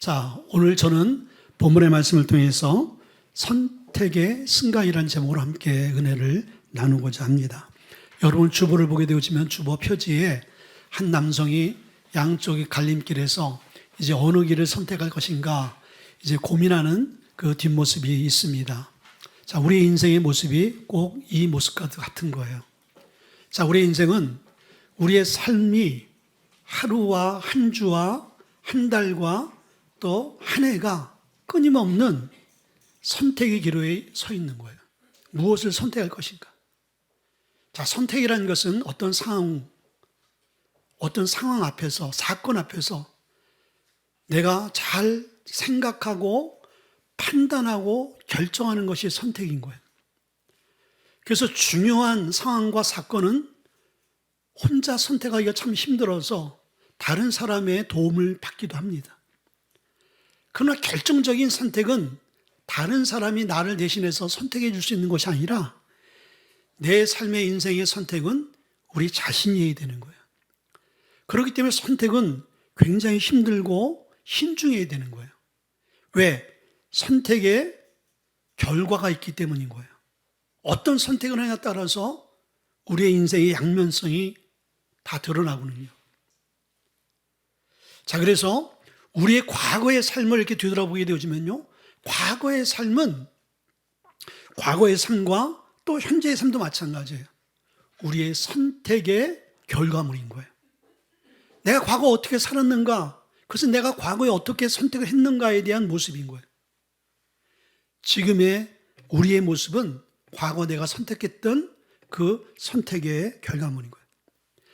자, 오늘 저는 본문의 말씀을 통해서 선택의 승가이라는 제목으로 함께 은혜를 나누고자 합니다. 여러분 주보를 보게 되어지면 주보 표지에 한 남성이 양쪽의 갈림길에서 이제 어느 길을 선택할 것인가 이제 고민하는 그 뒷모습이 있습니다. 자, 우리의 인생의 모습이 꼭 이 모습과 같은 거예요. 자, 우리의 인생은 우리의 삶이 하루와 한 주와 한 달과 또 한 해가 끊임없는 선택의 기로에 서 있는 거예요. 무엇을 선택할 것인가? 자, 선택이라는 것은 어떤 상황 앞에서, 사건 앞에서 내가 잘 생각하고 판단하고 결정하는 것이 선택인 거예요. 그래서 중요한 상황과 사건은 혼자 선택하기가 참 힘들어서 다른 사람의 도움을 받기도 합니다. 그러나 결정적인 선택은 다른 사람이 나를 대신해서 선택해 줄 수 있는 것이 아니라 내 삶의 인생의 선택은 우리 자신이 해야 되는 거예요. 그렇기 때문에 선택은 굉장히 힘들고 신중해야 되는 거예요. 왜? 선택에 결과가 있기 때문인 거예요. 어떤 선택을 하냐에 따라서 우리의 인생의 양면성이 다 드러나거든요. 자, 그래서 우리의 과거의 삶을 이렇게 되돌아보게 되어지면요, 과거의 삶은 과거의 삶과 또 현재의 삶도 마찬가지예요. 우리의 선택의 결과물인 거예요. 내가 과거 어떻게 살았는가, 그래서 내가 과거에 어떻게 선택을 했는가에 대한 모습인 거예요. 지금의 우리의 모습은 과거 내가 선택했던 그 선택의 결과물인 거예요.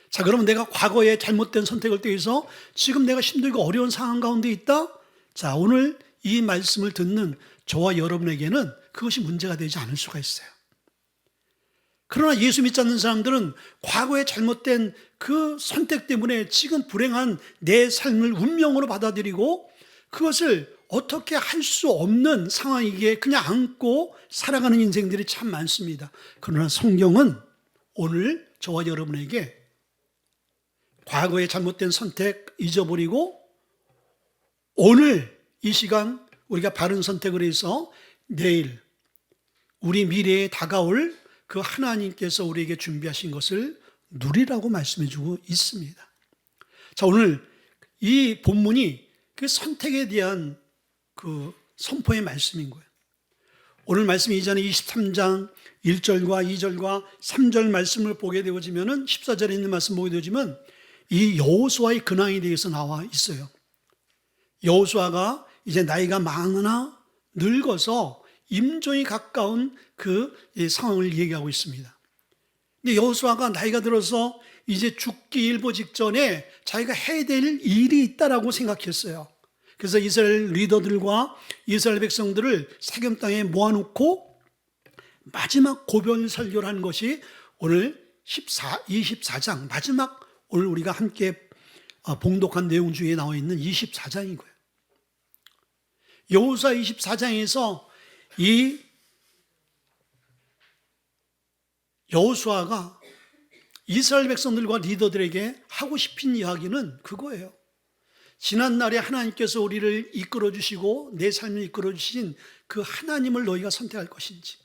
자, 그러면 내가 과거에 잘못된 선택을 통해서 지금 내가 힘들고 어려운 상황 가운데 있다? 자, 오늘 이 말씀을 듣는 저와 여러분에게는 그것이 문제가 되지 않을 수가 있어요. 그러나 예수 믿지 않는 사람들은 과거에 잘못된 그 선택 때문에 지금 불행한 내 삶을 운명으로 받아들이고 그것을 어떻게 할 수 없는 상황이기에 그냥 안고 살아가는 인생들이 참 많습니다. 그러나 성경은 오늘 저와 여러분에게 과거의 잘못된 선택 잊어버리고 오늘 이 시간 우리가 바른 선택을 해서 내일 우리 미래에 다가올 그 하나님께서 우리에게 준비하신 것을 누리라고 말씀해주고 있습니다. 자, 오늘 이 본문이 그 선택에 대한 그 선포의 말씀인 거예요. 오늘 말씀 이전에 23장 1절과 2절과 3절 말씀을 보게 되어지면은 14절에 있는 말씀 보게 되어지면 이 여호수아의 근황에 대해서 나와 있어요. 여호수아가 이제 나이가 많으나 늙어서 임종이 가까운 그 상황을 얘기하고 있습니다. 근데 여호수아가 나이가 들어서 이제 죽기 일보 직전에 자기가 해야 될 일이 있다라고 생각했어요. 그래서 이스라엘 리더들과 이스라엘 백성들을 세겜 땅에 모아놓고 마지막 고별 설교를 한 것이 오늘 24장 마지막 오늘 우리가 함께 봉독한 내용 중에 나와 있는 24장인 거예요. 여호수아 24장에서 이 여호수아가 이스라엘 백성들과 리더들에게 하고 싶은 이야기는 그거예요. 지난날에 하나님께서 우리를 이끌어 주시고 내 삶을 이끌어 주신 그 하나님을 너희가 선택할 것인지,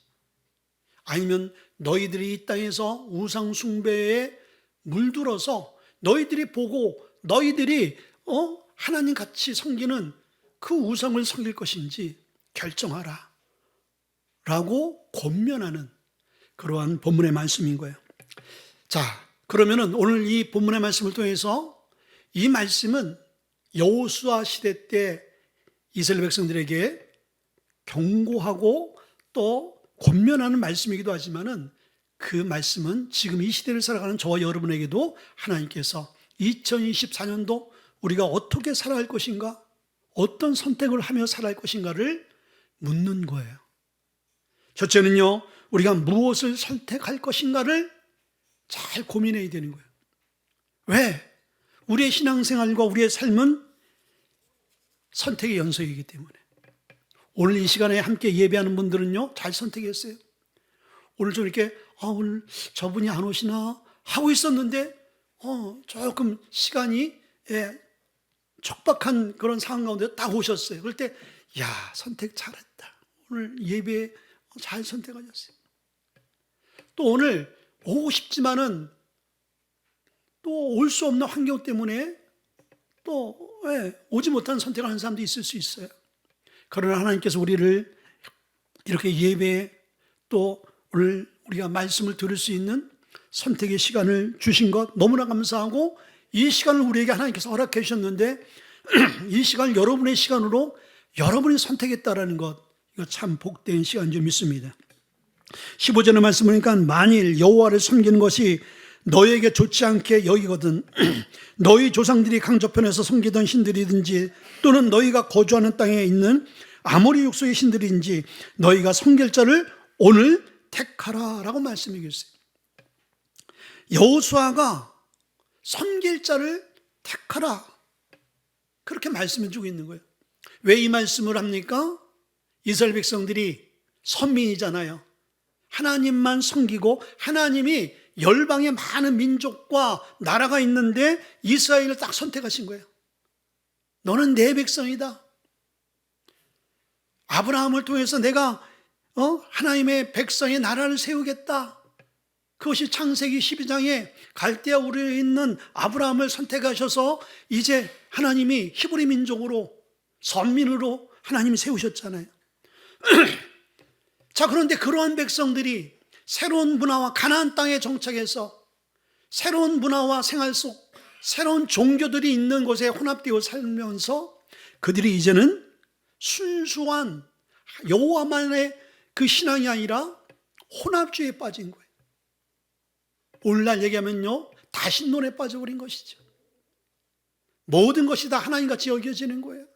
아니면 너희들이 이 땅에서 우상 숭배에 물들어서 너희들이 보고 너희들이 하나님 같이 섬기는 그 우상을 섬길 것인지 결정하라 라고 권면하는 그러한 본문의 말씀인 거예요. 자, 그러면은 오늘 이 본문의 말씀을 통해서 이 말씀은 여호수아 시대 때 이스라엘 백성들에게 경고하고 또 권면하는 말씀이기도 하지만은 그 말씀은 지금 이 시대를 살아가는 저와 여러분에게도 하나님께서 2024년도 우리가 어떻게 살아갈 것인가, 어떤 선택을 하며 살아갈 것인가를 묻는 거예요. 첫째는요, 우리가 무엇을 선택할 것인가를 잘 고민해야 되는 거예요. 왜? 우리의 신앙생활과 우리의 삶은 선택의 연속이기 때문에. 오늘 이 시간에 함께 예배하는 분들은요, 잘 선택했어요. 오늘 좀 이렇게 오늘 저분이 안 오시나 하고 있었는데 조금 시간이 촉박한 그런 상황 가운데 딱 오셨어요. 그럴 때, 야, 선택 잘했다. 오늘 예배 잘 선택하셨어요. 또 오늘 오고 싶지만은 또 올 수 없는 환경 때문에 또 오지 못한 선택을 하는 사람도 있을 수 있어요. 그러나 하나님께서 우리를 이렇게 예배에 또 오늘 우리가 말씀을 들을 수 있는 선택의 시간을 주신 것 너무나 감사하고, 이 시간을 우리에게 하나님께서 허락해 주셨는데 이 시간을 여러분의 시간으로 여러분이 선택했다라는 것, 이거 참 복된 시간인 줄 믿습니다. 15절의 말씀 보니까 만일 여호와를 섬기는 것이 너에게 좋지 않게 여기거든 너희 조상들이 강저편에서 섬기던 신들이든지 또는 너희가 거주하는 땅에 있는 아모리 육수의 신들인지 너희가 섬길 자를 오늘 택하라 라고 말씀해 주셨어요. 여호수아가 섬길 자를 택하라, 그렇게 말씀해 주고 있는 거예요. 왜 이 말씀을 합니까? 이스라엘 백성들이 선민이잖아요. 하나님만 섬기고, 하나님이 열방의 많은 민족과 나라가 있는데 이스라엘을 딱 선택하신 거예요. 너는 내 백성이다. 아브라함을 통해서 내가 하나님의 백성의 나라를 세우겠다. 그것이 창세기 12장에 갈대아 우르에 있는 아브라함을 선택하셔서 이제 하나님이 히브리 민족으로, 선민으로 하나님이 세우셨잖아요. 자, 그런데 그러한 백성들이 새로운 문화와 가나안 땅에 정착해서 새로운 문화와 생활 속 새로운 종교들이 있는 곳에 혼합되어 살면서 그들이 이제는 순수한 여호와만의 그 신앙이 아니라 혼합주의에 빠진 거예요. 오늘날 얘기하면요, 다신론에 빠져버린 것이죠. 모든 것이 다 하나님같이 여겨지는 거예요.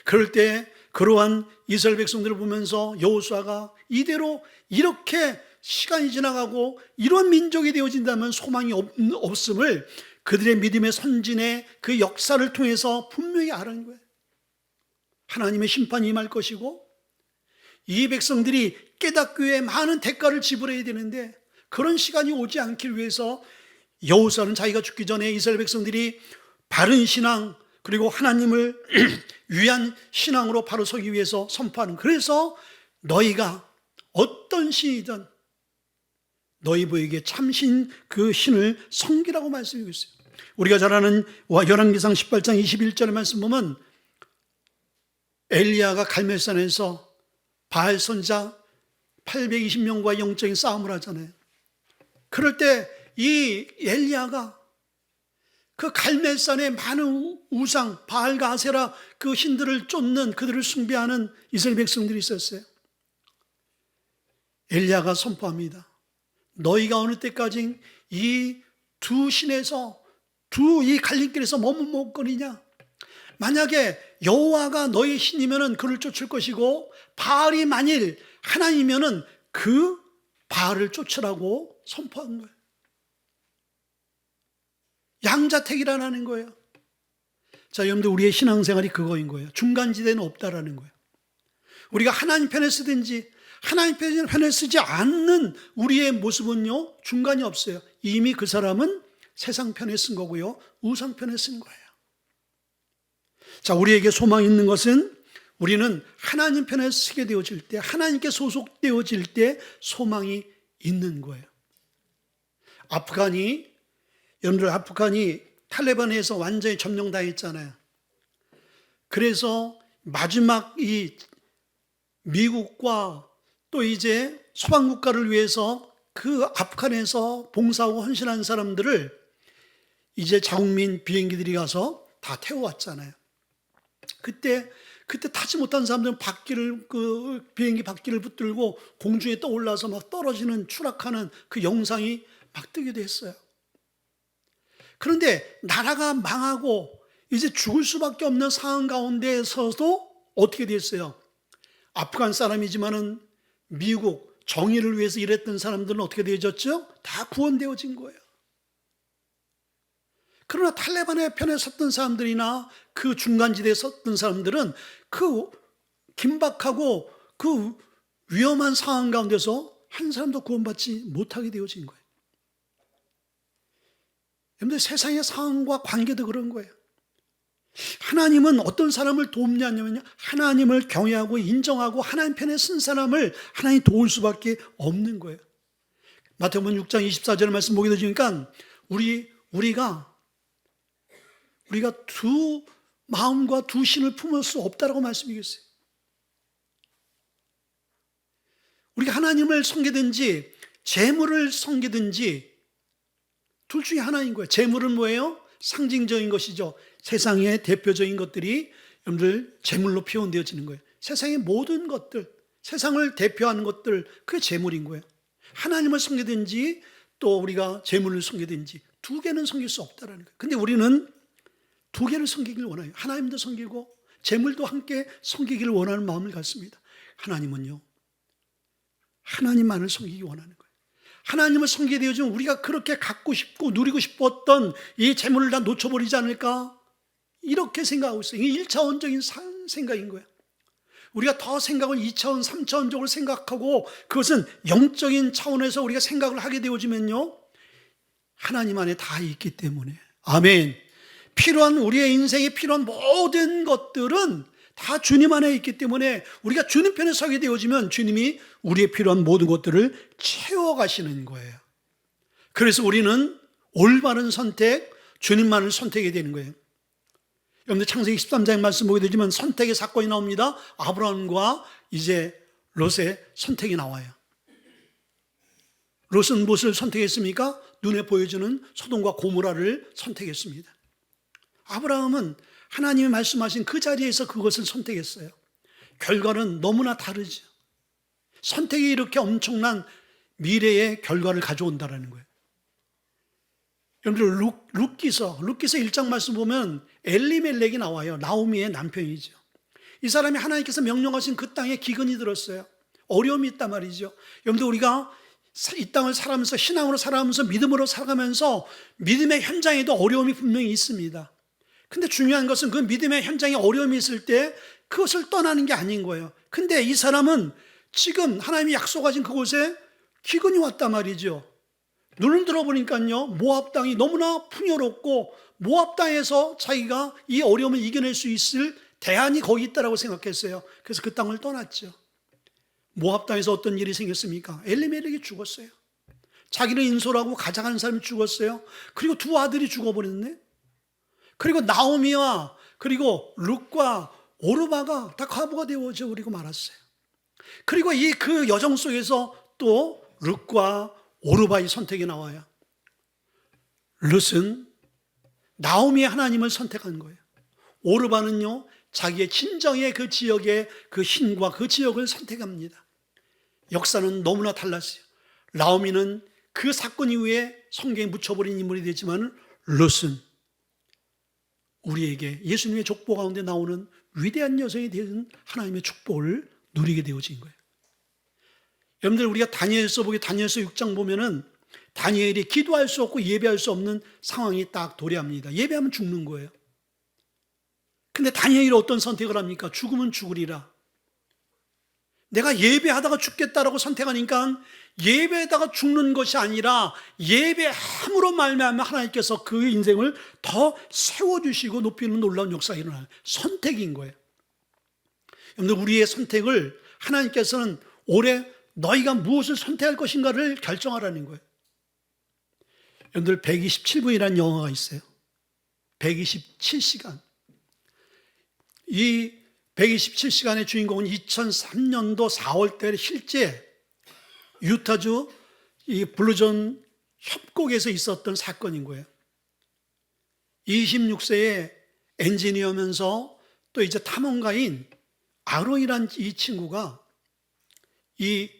그럴 때 그러한 이스라엘 백성들을 보면서 여호수아가 이대로 이렇게 시간이 지나가고 이런 민족이 되어진다면 소망이 없음을 그들의 믿음의 선진의 그 역사를 통해서 분명히 알아낸 거예요. 하나님의 심판이 임할 것이고 이 백성들이 깨닫기 위해 많은 대가를 지불해야 되는데 그런 시간이 오지 않기 위해서 여호수아는 자기가 죽기 전에 이스라엘 백성들이 바른 신앙, 그리고 하나님을 위한 신앙으로 바로 서기 위해서 선포하는, 그래서 너희가 어떤 신이든 너희 보에게 참신 그 신을 섬기라고 말씀하고 있어요. 우리가 잘 아는 열왕기상 18장 21절의 말씀 보면 엘리야가 갈멜산에서 바알 선자 820명과 영적인 싸움을 하잖아요. 그럴 때 이 엘리야가 그 갈멜산의 많은 우상 바알과 아세라 그 신들을 쫓는, 그들을 숭배하는 이스라엘 백성들이 있었어요. 엘리야가 선포합니다. 너희가 어느 때까지 이 두 신에서 이 갈림길에서 머뭇거리냐? 만약에 여호와가 너희 신이면은 그를 쫓을 것이고 바알이 만일 하나님이면은 그 바알을 쫓으라고 선포한 거예요. 양자택일하라는 거예요. 자, 여러분들, 우리의 신앙생활이 그거인 거예요. 중간지대는 없다라는 거예요. 우리가 하나님 편에 쓰든지 하나님 편에 쓰지 않는 우리의 모습은요, 중간이 없어요. 이미 그 사람은 세상 편에 쓴 거고요, 우상 편에 쓴 거예요. 자, 우리에게 소망이 있는 것은 우리는 하나님 편에 쓰게 되어질 때, 하나님께 소속되어질 때 소망이 있는 거예요. 여러분들, 아프간이 탈레반에서 완전히 점령당했잖아요. 그래서 마지막 이 미국과 또 이제 소방국가를 위해서 그 아프간에서 봉사하고 헌신한 사람들을 이제 자국민 비행기들이 가서 다 태워왔잖아요. 그때 타지 못한 사람들은 비행기 바퀴를 붙들고 공중에 떠올라서 막 떨어지는, 추락하는 그 영상이 막 뜨기도 했어요. 그런데 나라가 망하고 이제 죽을 수밖에 없는 상황 가운데에서도 어떻게 됐어요? 아프간 사람이지만은 미국 정의를 위해서 일했던 사람들은 어떻게 되어졌죠? 다 구원되어진 거예요. 그러나 탈레반의 편에 섰던 사람들이나 그 중간지대에 섰던 사람들은 그 긴박하고 그 위험한 상황 가운데서 한 사람도 구원받지 못하게 되어진 거예요. 여러분들, 세상의 상황과 관계도 그런 거예요. 하나님은 어떤 사람을 돕냐면요, 하나님을 경외하고 인정하고 하나님 편에 쓴 사람을 하나님 도울 수밖에 없는 거예요. 마태복음 6장 24절 말씀 보게 되니까 우리가 두 마음과 두 신을 품을 수 없다라고 말씀이겠어요. 우리가 하나님을 섬기든지 재물을 섬기든지 둘 중에 하나인 거예요. 재물은 뭐예요? 상징적인 것이죠. 세상의 대표적인 것들이 여러분들 재물로 표현되어지는 거예요. 세상의 모든 것들, 세상을 대표하는 것들, 그게 재물인 거예요. 하나님을 섬기든지 또 우리가 재물을 섬기든지 두 개는 섬길 수 없다라는 거예요. 근데 우리는 두 개를 섬기길 원해요. 하나님도 섬기고 재물도 함께 섬기기를 원하는 마음을 갖습니다. 하나님은요, 하나님만을 섬기기 원하는 거예요. 하나님을 섬기게 되어지면 우리가 그렇게 갖고 싶고 누리고 싶었던 이 재물을 다 놓쳐버리지 않을까? 이렇게 생각하고 있어요. 이게 1차원적인 생각인 거예요. 우리가 더 생각을 2차원, 3차원적으로 생각하고 그것은 영적인 차원에서 우리가 생각을 하게 되어지면요, 하나님 안에 다 있기 때문에, 아멘. 필요한, 우리의 인생에 필요한 모든 것들은 다 주님 안에 있기 때문에 우리가 주님 편에 서게 되어지면 주님이 우리의 필요한 모든 것들을 채워가시는 거예요. 그래서 우리는 올바른 선택, 주님만을 선택해야 되는 거예요. 여러분들 창세기 13장의 말씀 보게 되지만 선택의 사건이 나옵니다. 아브라함과 이제 롯의 선택이 나와요. 롯은 무엇을 선택했습니까? 눈에 보여주는 소돔과 고모라를 선택했습니다. 아브라함은 하나님이 말씀하신 그 자리에서 그것을 선택했어요. 결과는 너무나 다르죠. 선택이 이렇게 엄청난 미래의 결과를 가져온다는 거예요. 여러분들 룻기서 1장 말씀 보면 엘리멜렉이 나와요. 나오미의 남편이죠. 이 사람이 하나님께서 명령하신 그 땅에 기근이 들었어요. 어려움이 있단 말이죠. 여러분들 우리가 이 땅을 살아가면서 신앙으로 살아가면서 믿음으로 살아가면서 믿음의 현장에도 어려움이 분명히 있습니다. 근데 중요한 것은 그 믿음의 현장에 어려움이 있을 때 그것을 떠나는 게 아닌 거예요. 근데 이 사람은 지금 하나님이 약속하신 그곳에 기근이 왔단 말이죠. 눈을 들어보니까요, 모압 땅이 너무나 풍요롭고 모압 땅에서 자기가 이 어려움을 이겨낼 수 있을 대안이 거기 있다라고 생각했어요. 그래서 그 땅을 떠났죠. 모압 땅에서 어떤 일이 생겼습니까? 엘리멜렉이 죽었어요. 자기는 인솔하고 가장한 사람이 죽었어요. 그리고 두 아들이 죽어버렸네. 그리고 나오미와 그리고 룻과 오르바가 다 과부가 되어져 버리고 말았어요. 그리고 그 여정 속에서 또 룻과 오르바의 선택이 나와요. 룻은 나오미의 하나님을 선택한 거예요. 오르바는요, 자기의 친정의 그 지역의 그 신과 그 지역을 선택합니다. 역사는 너무나 달랐어요. 나오미는 그 사건 이후에 성경에 묻혀버린 인물이 되지만 룻은 우리에게 예수님의 족보 가운데 나오는 위대한 여성이 되는 하나님의 축복을 누리게 되어진 거예요. 여러분들 우리가 다니엘서 6장 보면은 다니엘이 기도할 수 없고 예배할 수 없는 상황이 딱 도래합니다. 예배하면 죽는 거예요. 근데 다니엘이 어떤 선택을 합니까? 죽으면 죽으리라. 내가 예배하다가 죽겠다라고 선택하니까 예배에다가 죽는 것이 아니라 예배함으로 말미암아 하나님께서 그 인생을 더 세워주시고 높이는 놀라운 역사가 일어나요. 선택인 거예요. 여러분들 우리의 선택을 하나님께서는 올해 너희가 무엇을 선택할 것인가를 결정하라는 거예요. 여러분들 127분이라는 영화가 있어요. 127시간. 이 127시간의 주인공은 2003년도 4월 달 실제 유타주 이 블루존 협곡에서 있었던 사건인 거예요. 26세의 엔지니어면서 또 이제 탐험가인 아론이란 이 친구가 이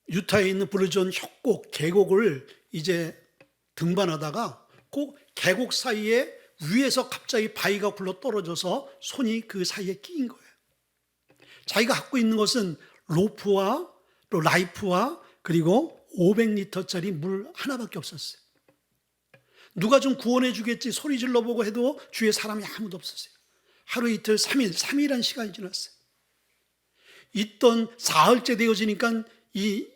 유타에 있는 블루존 협곡 계곡을 이제 등반하다가 그 계곡 사이에 위에서 갑자기 바위가 굴러 떨어져서 손이 그 사이에 끼인 거예요. 자기가 갖고 있는 것은 로프와 또 라이프와 그리고 500리터짜리 물 하나밖에 없었어요. 누가 좀 구원해 주겠지 소리 질러보고 해도 주위에 사람이 아무도 없었어요. 하루 이틀 3일이라는 시간이 지났어요. 있던 사흘째 되어지니까 이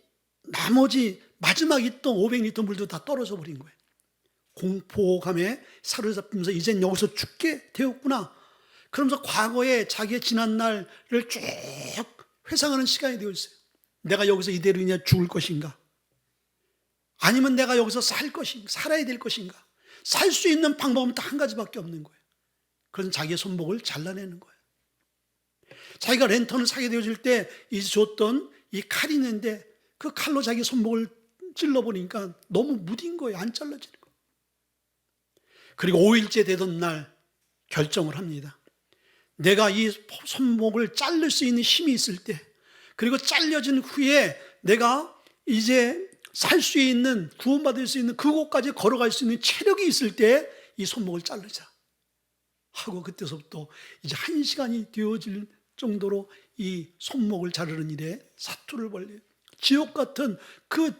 나머지 마지막 있던 500리터 물도 다 떨어져 버린 거예요. 공포감에 사로잡히면서 이젠 여기서 죽게 되었구나. 그러면서 과거에 자기의 지난 날을 쭉 회상하는 시간이 되어 있어요. 내가 여기서 이대로 그냥 죽을 것인가? 아니면 내가 여기서 살아야 될 것인가? 살 수 있는 방법은 딱 한 가지밖에 없는 거예요. 그래서 자기의 손목을 잘라내는 거예요. 자기가 랜턴을 사게 되어질 때 이제 줬던 이 칼이 있는데 그 칼로 자기 손목을 찔러보니까 너무 무딘 거예요. 안 잘라지는 거예요. 그리고 5일째 되던 날 결정을 합니다. 내가 이 손목을 자를 수 있는 힘이 있을 때, 그리고 잘려진 후에 내가 이제 살 수 있는, 구원받을 수 있는 그곳까지 걸어갈 수 있는 체력이 있을 때 이 손목을 자르자 하고, 그때서부터 이제 1시간이 되어질 정도로 이 손목을 자르는 일에 사투를 벌려요. 지옥 같은 그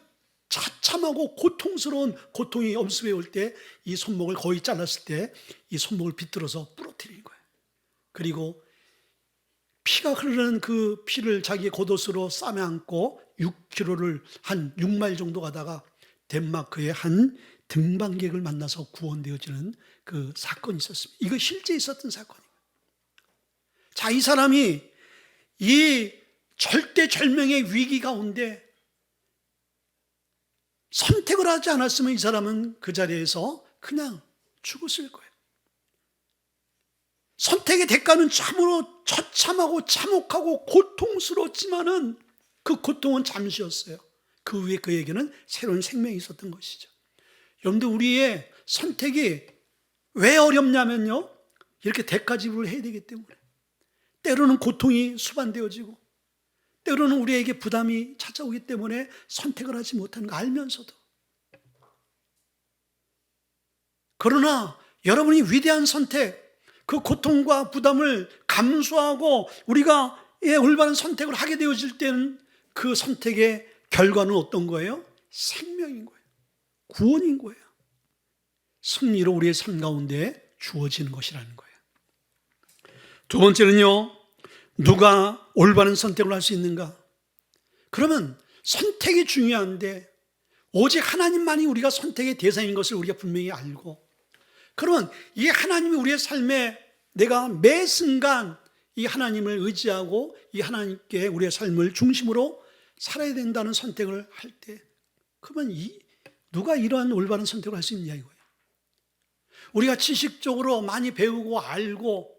처참하고 고통스러운 고통이 엄습해 올 때 이 손목을 거의 잘랐을 때 이 손목을 비틀어서 부러뜨리는 거예요. 그리고 피가 흐르는 그 피를 자기의 겉옷으로 싸매 안고 6km를 한 6마일 정도 가다가 덴마크의 한 등반객을 만나서 구원되어지는 그 사건이 있었습니다. 이거 실제 있었던 사건이에요. 자, 이 사람이 이 절대절명의 위기 가운데 선택을 하지 않았으면 이 사람은 그 자리에서 그냥 죽었을 거예요. 선택의 대가는 참으로 처참하고 참혹하고 고통스러웠지만은 그 고통은 잠시였어요. 그 후에 그에게는 새로운 생명이 있었던 것이죠. 여러분들, 우리의 선택이 왜 어렵냐면요, 이렇게 대가 지불을 해야 되기 때문에. 때로는 고통이 수반되어지고 때로는 우리에게 부담이 찾아오기 때문에 선택을 하지 못하는 거 알면서도. 그러나 여러분이 위대한 선택, 그 고통과 부담을 감수하고 우리가 올바른 선택을 하게 되어질 때는 그 선택의 결과는 어떤 거예요? 생명인 거예요. 구원인 거예요. 승리로 우리의 삶 가운데 주어지는 것이라는 거예요. 두 번째는요, 누가 올바른 선택을 할 수 있는가? 그러면 선택이 중요한데 오직 하나님만이 우리가 선택의 대상인 것을 우리가 분명히 알고, 그러면 이 하나님이 우리의 삶에 내가 매 순간 이 하나님을 의지하고 이 하나님께 우리의 삶을 중심으로 살아야 된다는 선택을 할 때, 그러면 누가 이러한 올바른 선택을 할 수 있느냐 이거예요. 우리가 지식적으로 많이 배우고 알고,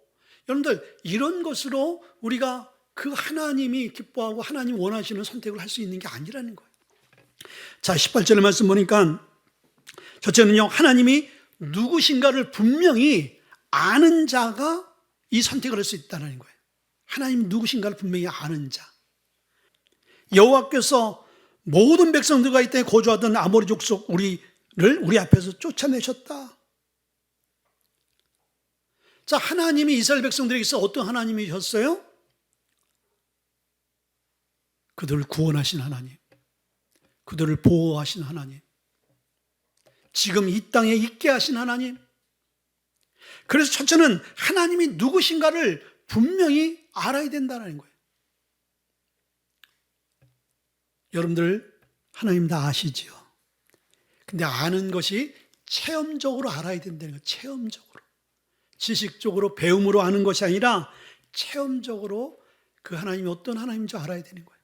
여러분들 이런 것으로 우리가 그 하나님이 기뻐하고 하나님 원하시는 선택을 할 수 있는 게 아니라는 거예요. 자, 18절의 말씀 보니까 첫째는요, 하나님이 누구신가를 분명히 아는 자가 이 선택을 할 수 있다는 거예요. 하나님 누구신가를 분명히 아는 자. 여호와께서 모든 백성들과 이 땅에 거주하던 아모리 족속 우리 앞에서 쫓아내셨다. 자, 하나님이 이스라엘 백성들에게서 어떤 하나님이셨어요? 그들을 구원하신 하나님, 그들을 보호하신 하나님, 지금 이 땅에 있게 하신 하나님. 그래서 첫째는 하나님이 누구신가를 분명히 알아야 된다는 거예요. 여러분들 하나님 다 아시지요? 근데 아는 것이 체험적으로 알아야 된다는 거예요. 체험적으로. 지식적으로 배움으로 아는 것이 아니라 체험적으로 그 하나님이 어떤 하나님인지 알아야 되는 거예요.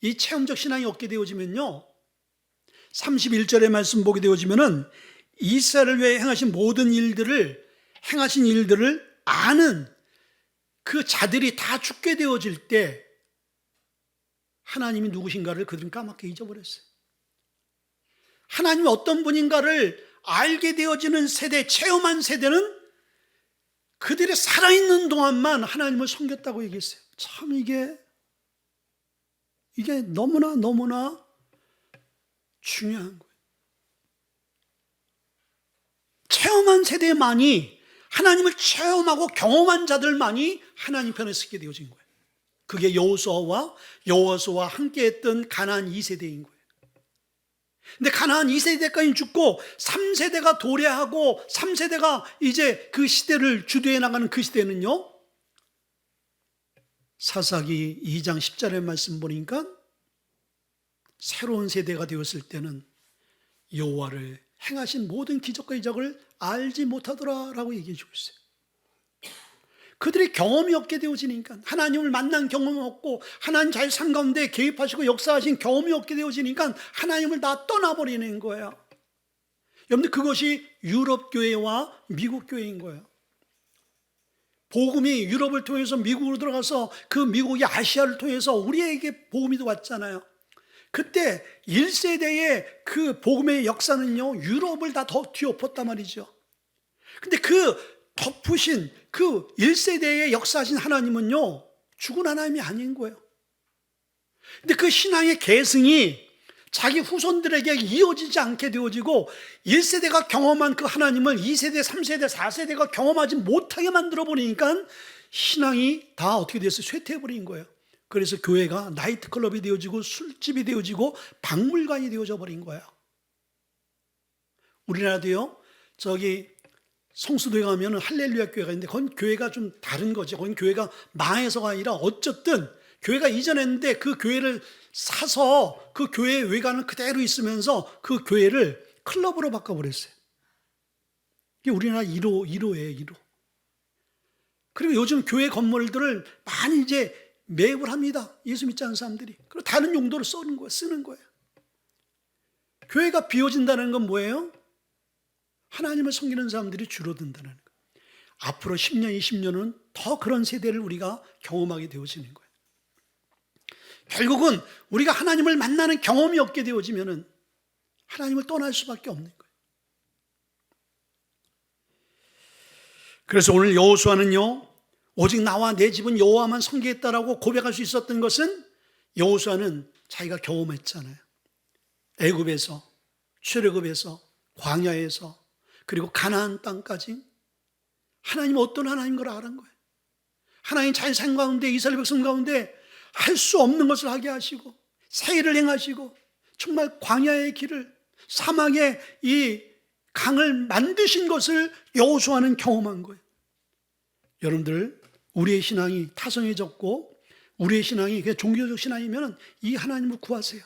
이 체험적 신앙이 얻게 되어지면요, 31절의 말씀 보게 되어지면은 이스라엘을 위해 행하신 모든 일들을, 행하신 일들을 아는 그 자들이 다 죽게 되어질 때 하나님이 누구신가를 그들은 까맣게 잊어버렸어요. 하나님이 어떤 분인가를 알게 되어지는 세대, 체험한 세대는 그들이 살아있는 동안만 하나님을 섬겼다고 얘기했어요. 참 이게 너무나 중요한 거예요. 체험한 세대만이, 하나님을 체험하고 경험한 자들만이 하나님 편에 서게 되어진 거예요. 그게 여호수아와 함께했던 가나안 2세대인 거예요. 근데 가나안 2세대까지 죽고 3세대가 도래하고 3세대가 이제 그 시대를 주도해 나가는 그 시대는요, 사사기 2장 10절의 말씀 보니까 새로운 세대가 되었을 때는 여호와를 행하신 모든 기적과 이적을 알지 못하더라라고 얘기해 주고 있어요. 그들이 경험이 없게 되어지니까, 하나님을 만난 경험이 없고 하나님 자기 삶 가운데 개입하시고 역사하신 경험이 없게 되어지니까 하나님을 다 떠나버리는 거예요. 여러분들, 그것이 유럽 교회와 미국 교회인 거예요. 복음이 유럽을 통해서 미국으로 들어가서 그 미국이 아시아를 통해서 우리에게 복음이 왔잖아요. 그때 1세대의 그 복음의 역사는요, 유럽을 다 더 뒤엎었단 말이죠. 근데 그 덮으신 그 1세대의 역사하신 하나님은요, 죽은 하나님이 아닌 거예요. 근데 그 신앙의 계승이 자기 후손들에게 이어지지 않게 되어지고 1세대가 경험한 그 하나님을 2세대, 3세대, 4세대가 경험하지 못하게 만들어 버리니까 신앙이 다 어떻게 됐어요? 쇠퇴해버린 거예요. 그래서 교회가 나이트클럽이 되어지고 술집이 되어지고 박물관이 되어져 버린 거예요. 우리나라도요, 저기 성수도에 가면 할렐루야 교회가 있는데 그건 교회가 좀 다른 거죠. 그건 교회가 망해서가 아니라 어쨌든 교회가 이전했는데 그 교회를 사서 그 교회 외관은 그대로 있으면서 그 교회를 클럽으로 바꿔버렸어요. 이게 우리나라 1호예요, 1호. 그리고 요즘 교회 건물들을 많이 이제 매입을 합니다. 예수 믿지 않는 사람들이. 그리고 다른 용도로 쓰는 거예요. 교회가 비워진다는 건 뭐예요? 하나님을 섬기는 사람들이 줄어든다는 거예요. 앞으로 10년, 20년은 더 그런 세대를 우리가 경험하게 되어지는 거예요. 결국은 우리가 하나님을 만나는 경험이 없게 되어지면은 하나님을 떠날 수밖에 없는 거예요. 그래서 오늘 여호수아는요, 오직 나와 내 집은 여호와만 섬기겠다라고 고백할 수 있었던 것은 여호수아는 자기가 경험했잖아요. 애굽에서, 출애굽에서, 광야에서, 그리고 가나안 땅까지 하나님 어떤 하나님인 걸 알은 거예요. 하나님 자기 삶 가운데, 이스라엘 백성 가운데 할 수 없는 것을 하게 하시고 세일을 행하시고 정말 광야의 길을, 사막의 이 강을 만드신 것을 여호수아는 경험한 거예요. 여러분들, 우리의 신앙이 타성해졌고 우리의 신앙이 종교적 신앙이면 이 하나님을 구하세요.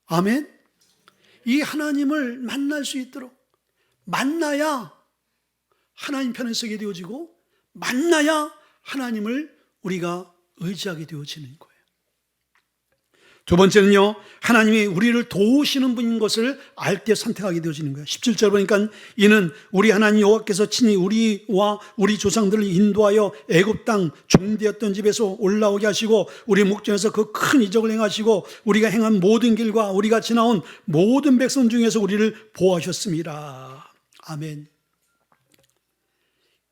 아멘. 이 하나님을 만날 수 있도록, 만나야 하나님 편에 서게 되어지고 만나야 하나님을 우리가 의지하게 되어지는 거예요. 두 번째는요, 하나님이 우리를 도우시는 분인 것을 알 때 선택하게 되어지는 거예요. 17절 보니까 이는 우리 하나님 여호와께서 친히 우리와 우리 조상들을 인도하여 애굽 땅 종되었던 집에서 올라오게 하시고 우리 목전에서 그 큰 이적을 행하시고 우리가 행한 모든 길과 우리가 지나온 모든 백성 중에서 우리를 보호하셨습니다. 아멘.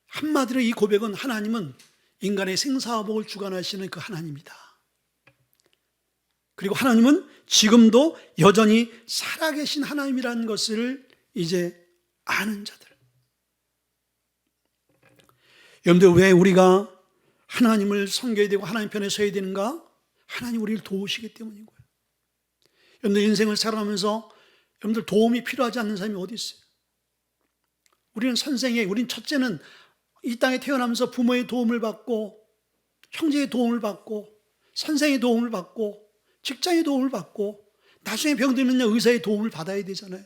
한마디로 이 고백은 하나님은 인간의 생사화복을 주관하시는 그 하나님이다. 그리고 하나님은 지금도 여전히 살아계신 하나님이라는 것을 이제 아는 자들. 여러분들, 왜 우리가 하나님을 섬겨야 되고 하나님 편에 서야 되는가? 하나님 우리를 도우시기 때문인 거예요. 여러분들, 인생을 살아가면서 여러분들 도움이 필요하지 않는 사람이 어디 있어요? 우리는 우린 첫째는 이 땅에 태어나면서 부모의 도움을 받고 형제의 도움을 받고 선생의 도움을 받고 직장의 도움을 받고 나중에 병들면 의사의 도움을 받아야 되잖아요.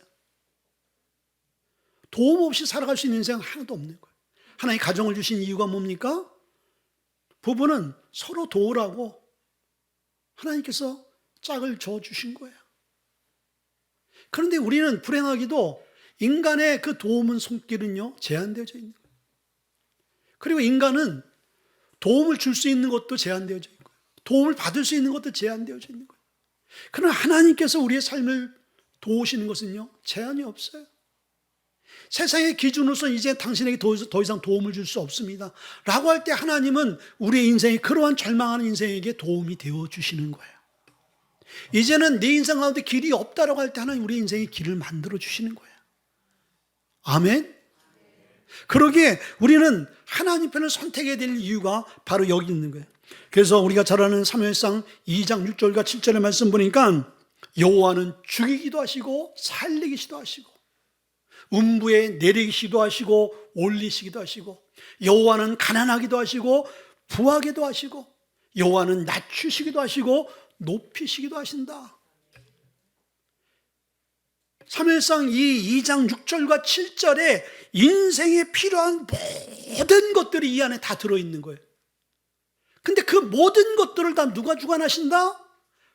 도움 없이 살아갈 수 있는 인생은 하나도 없는 거예요. 하나님 가정을 주신 이유가 뭡니까? 부부는 서로 도우라고 하나님께서 짝을 줘주신 거예요. 그런데 우리는 불행하게도 인간의 그 도움은 손길은요, 제한되어져 있는 거예요. 그리고 인간은 도움을 줄 수 있는 것도 제한되어져 있는 거예요. 도움을 받을 수 있는 것도 제한되어져 있는 거예요. 그러나 하나님께서 우리의 삶을 도우시는 것은요, 제한이 없어요. 세상의 기준으로서 이제 당신에게 더 이상 도움을 줄 수 없습니다 라고 할 때 하나님은 우리의 인생이 그러한 절망하는 인생에게 도움이 되어주시는 거예요. 이제는 내 인생 가운데 길이 없다라고 할 때 하나님 우리의 인생에 길을 만들어 주시는 거예요. 아멘. 그러기에 우리는 하나님 편을 선택해야 될 이유가 바로 여기 있는 거예요. 그래서 우리가 잘 아는 사무엘상 2장 6절과 7절의 말씀 보니까 여호와는 죽이기도 하시고 살리기도 하시고 음부에 내리기도 하시고 올리시기도 하시고 여호와는 가난하기도 하시고 부하게도 하시고 여호와는 낮추시기도 하시고 높이시기도 하신다. 사무엘상 2장 6절과 7절에 인생에 필요한 모든 것들이 이 안에 다 들어있는 거예요. 근데 그 모든 것들을 다 누가 주관하신다?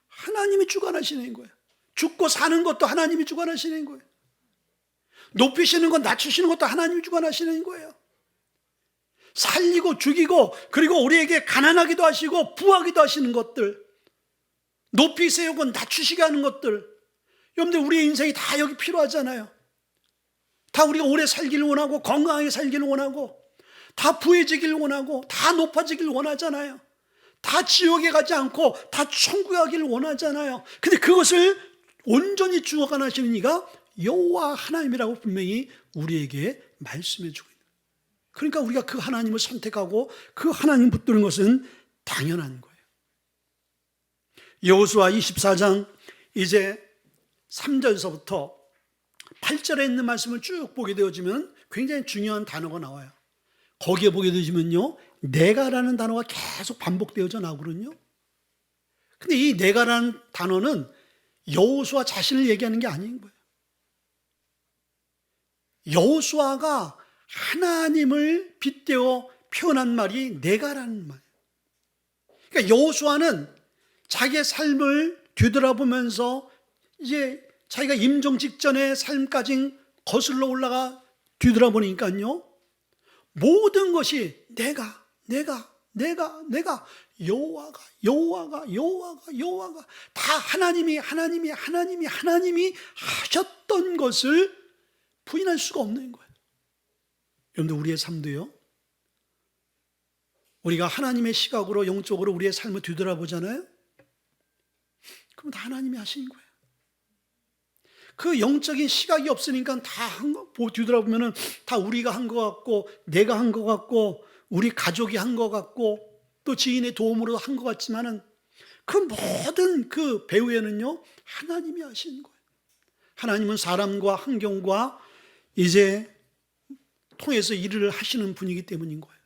하나님이 주관하시는 거예요. 죽고 사는 것도 하나님이 주관하시는 거예요. 높이시는 것, 낮추시는 것도 하나님이 주관하시는 거예요. 살리고 죽이고, 그리고 우리에게 가난하기도 하시고 부하기도 하시는 것들, 높이 세우고 낮추시게 하는 것들, 여러분들 우리의 인생이 다 여기 필요하잖아요. 다 우리가 오래 살기를 원하고 건강하게 살기를 원하고 다 부해지기를 원하고 다 높아지기를 원하잖아요. 다 지옥에 가지 않고 다 천국에 가기를 원하잖아요. 근데 그것을 온전히 주관하시는 이가 여호와 하나님이라고 분명히 우리에게 말씀해 주고 있는 거예요. 그러니까 우리가 그 하나님을 선택하고 그 하나님 붙드는 것은 당연한 거예요. 여호수아 24장 이제 3절서부터 8절에 있는 말씀을 쭉 보게 되어지면 굉장히 중요한 단어가 나와요. 거기에 보게 되시면요, 내가라는 단어가 계속 반복되어져 나오거든요. 근데 이 내가라는 단어는 여호수아 자신을 얘기하는 게 아닌 거예요. 여호수아가 하나님을 빗대어 표현한 말이 내가라는 말이에요. 그러니까 여호수아는 자기의 삶을 뒤돌아보면서 이제 자기가 임종 직전의 삶까지 거슬러 올라가 뒤돌아보니까요, 모든 것이 내가 여호와가 다 하나님이 하셨던 것을 부인할 수가 없는 거예요. 여러분들 우리의 삶도요, 우리가 하나님의 시각으로 영적으로 우리의 삶을 뒤돌아보잖아요. 그럼 다 하나님이 하신 거예요. 그 영적인 시각이 없으니까 다 뒤돌아보면은 다 우리가 한 것 같고, 내가 한 것 같고, 우리 가족이 한 것 같고, 또 지인의 도움으로 한 것 같지만은 그 모든 그 배후에는요, 하나님이 하신 거예요. 하나님은 사람과 환경과 이제 통해서 일을 하시는 분이기 때문인 거예요.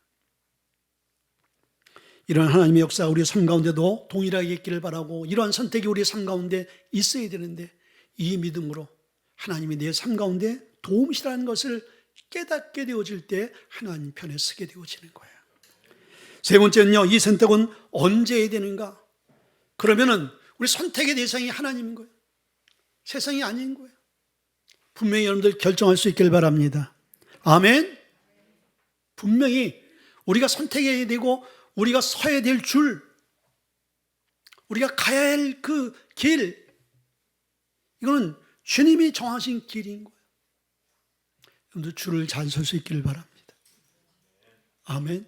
이런 하나님의 역사가 우리의 삶 가운데도 동일하게 있기를 바라고, 이러한 선택이 우리의 삶 가운데 있어야 되는데, 이 믿음으로 하나님이 내 삶 가운데 도움이시라는 것을 깨닫게 되어질 때 하나님 편에 서게 되어지는 거예요. 세 번째는요, 이 선택은 언제 해야 되는가? 그러면은 우리 선택의 대상이 하나님인 거예요. 세상이 아닌 거예요. 분명히 여러분들 결정할 수 있길 바랍니다. 아멘. 분명히 우리가 선택해야 되고 우리가 서야 될 줄, 우리가 가야 할 그 길, 이거는 주님이 정하신 길인 거예요. 여러분들 줄을 잘 설 수 있기를 바랍니다. 아멘.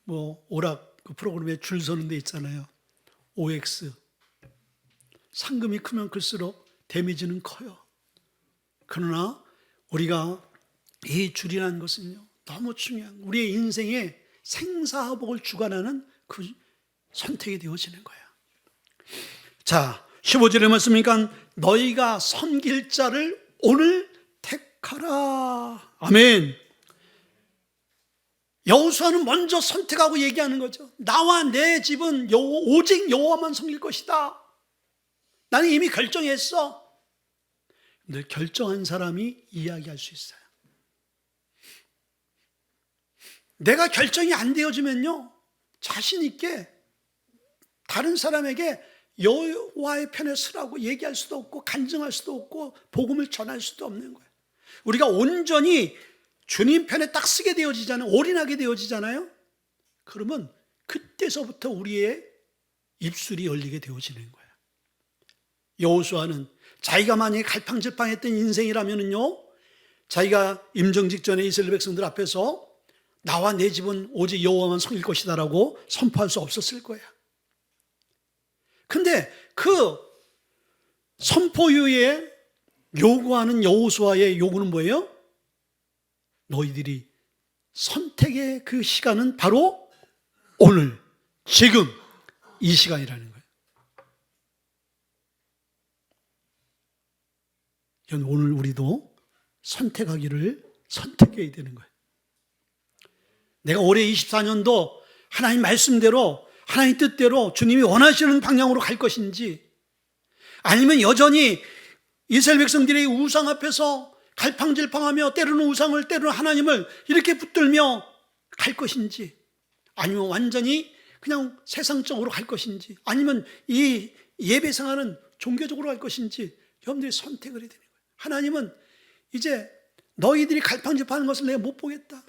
오락 그 프로그램에 줄 서는 데 있잖아요. OX. 상금이 크면 클수록 데미지는 커요. 그러나 우리가 이 줄이라는 것은요, 너무 중요한, 우리의 인생의 생사화복을 주관하는 그 선택이 되어지는 거예요. 자, 15절에 말씀이니까 너희가 섬길 자를 오늘 택하라. 아멘. 여호수아는 먼저 선택하고 얘기하는 거죠. 나와 내 집은 오직 여호와만 섬길 것이다. 나는 이미 결정했어. 근데 결정한 사람이 이야기할 수 있어요. 내가 결정이 안 되어지면요, 자신 있게 다른 사람에게 여호와의 편에 서라고 얘기할 수도 없고 간증할 수도 없고 복음을 전할 수도 없는 거예요. 우리가 온전히 주님 편에 딱 쓰게 되어지잖아요. 올인하게 되어지잖아요. 그러면 그때서부터 우리의 입술이 열리게 되어지는 거예요. 여호수아는 자기가 만약에 갈팡질팡했던 인생이라면요, 자기가 임종 직전에 이스라엘 백성들 앞에서 나와 내 집은 오직 여호와만 섬길 것이다라고 선포할 수 없었을 거야. 근데 그 선포 이후에 요구하는 여호수아의 요구는 뭐예요? 너희들이 선택의 그 시간은 바로 오늘, 지금 이 시간이라는 거예요. 오늘 우리도 선택하기를 선택해야 되는 거예요. 내가 올해 24년도 하나님 말씀대로, 하나님 뜻대로 주님이 원하시는 방향으로 갈 것인지, 아니면 여전히 이스라엘 백성들이 우상 앞에서 갈팡질팡하며 때로는 우상을 때로는 하나님을 이렇게 붙들며 갈 것인지, 아니면 완전히 그냥 세상적으로 갈 것인지, 아니면 이 예배 생활은 종교적으로 갈 것인지 여러분들이 선택을 해야 되는 거예요. 하나님은 이제 너희들이 갈팡질팡하는 것을 내가 못 보겠다.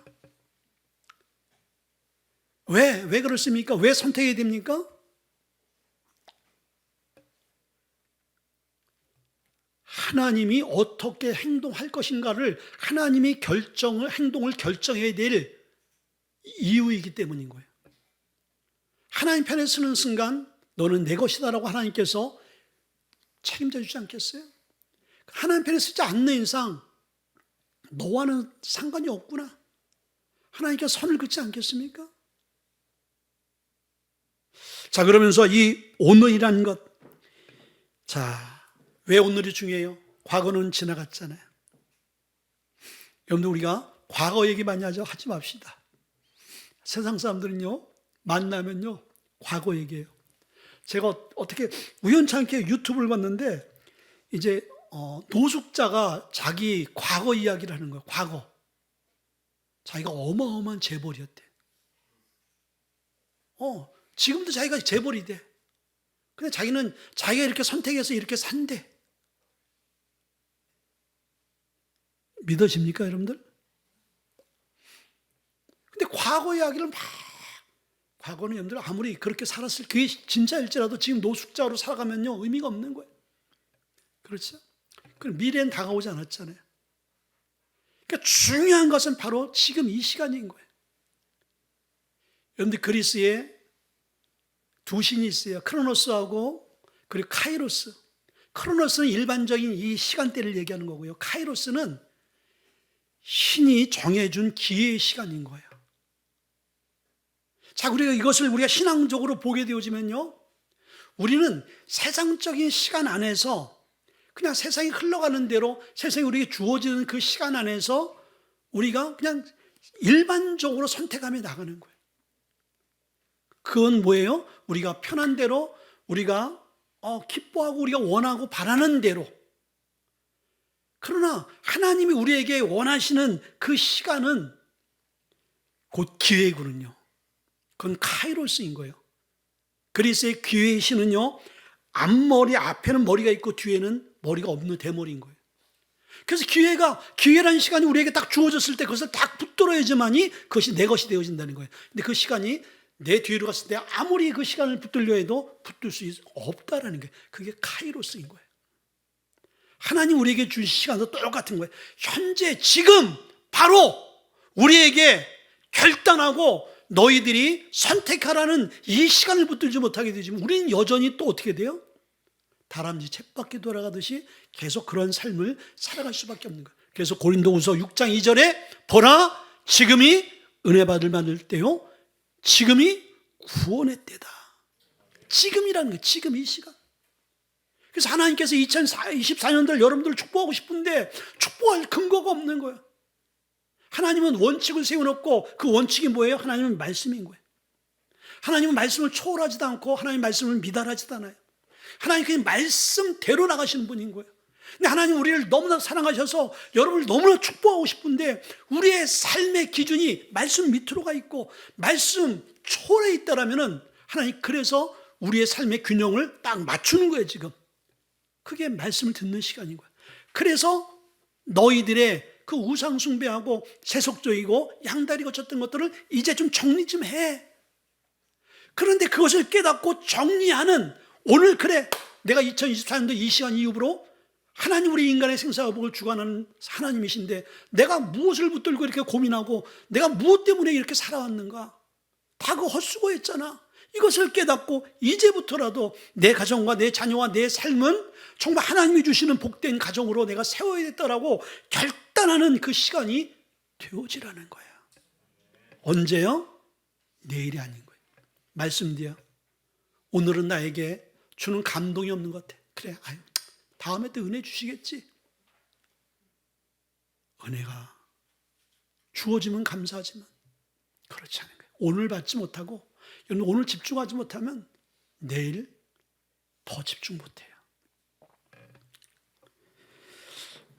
왜 그렇습니까? 왜 선택해야 됩니까? 하나님이 어떻게 행동할 것인가를 하나님이 행동을 결정해야 될 이유이기 때문인 거예요. 하나님 편에 서는 순간 너는 내 것이다라고 하나님께서 책임져 주지 않겠어요? 하나님 편에 서지 않는 이상 너와는 상관이 없구나. 하나님께서 선을 긋지 않겠습니까? 자, 그러면서 이 오늘이라는 것, 자, 왜 오늘이 중요해요? 과거는 지나갔잖아요. 여러분들, 우리가 과거 얘기 많이 하지 맙시다. 세상 사람들은요, 만나면요, 과거 얘기해요. 제가 어떻게 우연찮게 유튜브를 봤는데, 이제 노숙자가 자기 과거 이야기를 하는 거예요. 과거. 자기가 어마어마한 재벌이었대. 지금도 자기가 재벌이대. 근데 자기는 자기가 이렇게 선택해서 이렇게 산대. 믿어집니까, 여러분들? 근데 과거 이야기를 과거는 여러분들 아무리 그렇게 살았을, 그게 진짜일지라도 지금 노숙자로 살아가면요, 의미가 없는 거예요. 그렇죠? 그럼 미래는 다가오지 않았잖아요. 그러니까 중요한 것은 바로 지금 이 시간인 거예요. 여러분들, 그리스에 두 신이 있어요. 크로노스하고 그리고 카이로스. 크로노스는 일반적인 이 시간대를 얘기하는 거고요. 카이로스는 신이 정해준 기회의 시간인 거예요. 자, 우리가 신앙적으로 보게 되어지면요, 우리는 세상적인 시간 안에서 그냥 세상이 흘러가는 대로, 세상이 우리에게 주어지는 그 시간 안에서 우리가 그냥 일반적으로 선택하며 나가는 거예요. 그건 뭐예요? 우리가 편한 대로, 우리가 기뻐하고 우리가 원하고 바라는 대로. 그러나 하나님이 우리에게 원하시는 그 시간은 곧 기회이거든요. 그건 카이로스인 거예요. 그리스의 기회의 신은요, 앞에는 머리가 있고 뒤에는 머리가 없는 대머리인 거예요. 그래서 기회라는 시간이 우리에게 딱 주어졌을 때 그것을 딱 붙들어야지만이 그것이 내 것이 되어진다는 거예요. 근데 그 시간이 내 뒤로 갔을 때 아무리 그 시간을 붙들려 해도 붙들 수 없다라는 거예요. 그게 카이로스인 거예요. 하나님 우리에게 주신 시간도 똑같은 거예요. 현재 지금 바로 우리에게 결단하고 너희들이 선택하라는 이 시간을 붙들지 못하게 되지만 우리는 여전히 또 어떻게 돼요? 다람쥐 쳇바퀴 돌아가듯이 계속 그런 삶을 살아갈 수밖에 없는 거예요. 그래서 고린도후서 6장 2절에 보라, 지금이 은혜 받을 때요, 지금이 구원의 때다. 지금이라는 거예요. 지금 이 시간. 그래서 하나님께서 2024년도를 여러분들을 축복하고 싶은데 축복할 근거가 없는 거예요. 하나님은 원칙을 세워놓고 그 원칙이 뭐예요? 하나님은 말씀인 거예요. 하나님은 말씀을 초월하지도 않고 하나님 말씀을 미달하지도 않아요. 하나님 그냥 말씀대로 나가시는 분인 거예요. 근데 하나님 우리를 너무나 사랑하셔서 여러분을 너무나 축복하고 싶은데 우리의 삶의 기준이 말씀 밑으로 가 있고 말씀 초월에 있다라면은 하나님 그래서 우리의 삶의 균형을 딱 맞추는 거예요, 지금. 그게 말씀을 듣는 시간인 거예요. 그래서 너희들의 그 우상 숭배하고 세속적이고 양다리 거쳤던 것들을 이제 좀 정리 좀 해. 그런데 그것을 깨닫고 정리하는 오늘, 그래, 내가 2024년도 이 시간 이후로 하나님 우리 인간의 생사의복을 주관하는 하나님이신데 내가 무엇을 붙들고 이렇게 고민하고 내가 무엇 때문에 이렇게 살아왔는가? 다 그 헛수고했잖아. 이것을 깨닫고 이제부터라도 내 가정과 내 자녀와 내 삶은 정말 하나님이 주시는 복된 가정으로 내가 세워야겠다라고 결단하는 그 시간이 되어지라는 거야. 언제요? 내일이 아닌 거예요. 말씀드려. 오늘은 나에게 주는 감동이 없는 것 같아. 그래, 다음에 또 은혜 주시겠지. 은혜가 주어지면 감사하지만 그렇지 않은 거예요. 오늘 받지 못하고 오늘 집중하지 못하면 내일 더 집중 못해요.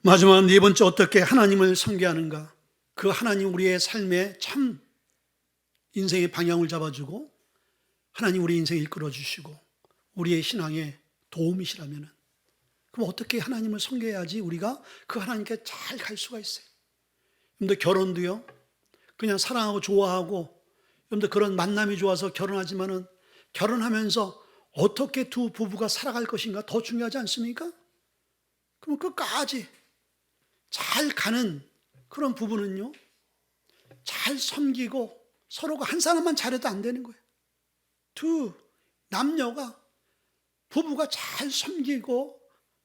마지막 네 번째, 어떻게 하나님을 섬기하는가? 그 하나님 우리의 삶에 참 인생의 방향을 잡아주고 하나님 우리 인생을 이끌어 주시고 우리의 신앙에 도움이시라면, 그럼 어떻게 하나님을 섬겨야지 우리가 그 하나님께 잘 갈 수가 있어요. 여러분들 결혼도요, 그냥 사랑하고 좋아하고 여러분들 그런 만남이 좋아서 결혼하지만은 결혼하면서 어떻게 두 부부가 살아갈 것인가 더 중요하지 않습니까? 그럼 끝까지 잘 가는 그런 부부는요, 잘 섬기고 서로가 한 사람만 잘해도 안 되는 거예요. 두 남녀가, 부부가 잘 섬기고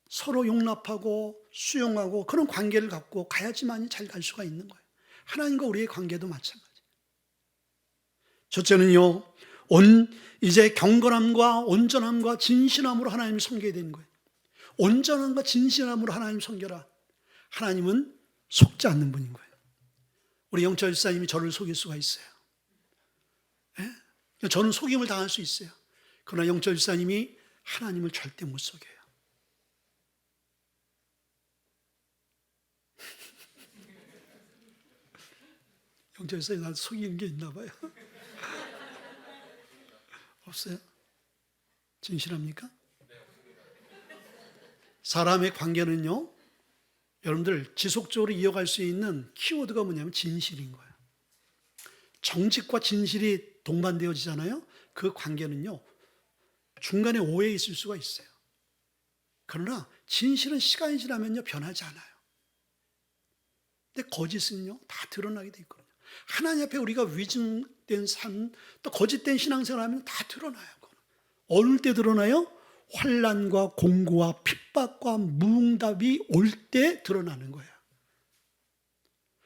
서로 용납하고 수용하고 그런 관계를 갖고 가야지만 잘 갈 수가 있는 거예요. 하나님과 우리의 관계도 마찬가지. 첫째는요, 이제 경건함과 온전함과 진실함으로 하나님을 섬겨야 되는 거예요. 온전함과 진실함으로 하나님을 섬겨라. 하나님은 속지 않는 분인 거예요. 우리 영철 집사님이 저를 속일 수가 있어요. 예? 저는 속임을 당할 수 있어요. 그러나 영철 집사님이 하나님을 절대 못 속여요. 영철 집사님 나한테 속이는 게 있나 봐요. 없어요? 진실합니까? 사람의 관계는요, 여러분들 지속적으로 이어갈 수 있는 키워드가 뭐냐면 진실인 거예요. 정직과 진실이 동반되어지잖아요. 그 관계는요, 중간에 오해 있을 수가 있어요. 그러나 진실은 시간이 지나면요 변하지 않아요. 근데 거짓은요 다 드러나게 돼 있거든요. 하나님 앞에 우리가 위증된 삶, 또 거짓된 신앙생활하면 다 드러나요. 어느 때 드러나요? 환난과 공고와 핍박과 무응답이 올 때 드러나는 거예요.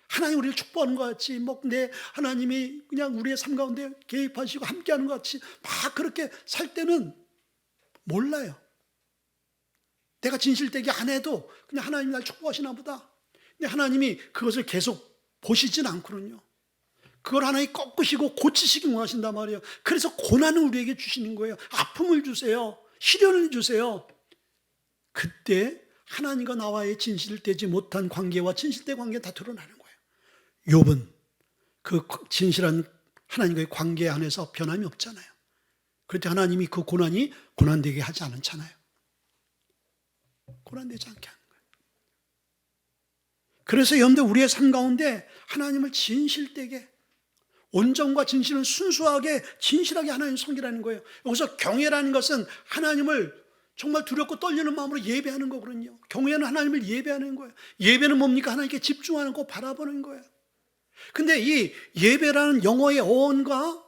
하나님 우리를 축복하는 것 같이 내 하나님이 그냥 우리의 삶 가운데 개입하시고 함께하는 것 같이 막 그렇게 살 때는 몰라요. 내가 진실되게 안 해도 그냥 하나님이 날 축복하시나 보다. 근데 하나님이 그것을 계속 보시진 않거든요. 그걸 하나님이 꺾으시고 고치시기 원하신단 말이에요. 그래서 고난을 우리에게 주시는 거예요. 아픔을 주세요. 시련을 주세요. 그때 하나님과 나와의 진실되지 못한 관계와 진실된 관계가 다 드러나는 거예요. 욥은 그 진실한 하나님과의 관계 안에서 변함이 없잖아요. 그런데 하나님이 그 고난이 고난되게 하지 않잖아요. 고난되지 않게 하는 거예요. 그래서 여러분들 우리의 삶 가운데 하나님을 진실되게, 온전과 진실은 순수하게 진실하게 하나님 섬기라는 거예요. 여기서 경외라는 것은 하나님을 정말 두렵고 떨리는 마음으로 예배하는 거거든요. 경외는 하나님을 예배하는 거예요. 예배는 뭡니까? 하나님께 집중하는 거, 바라보는 거예요. 근데 이 예배라는 영어의 어원과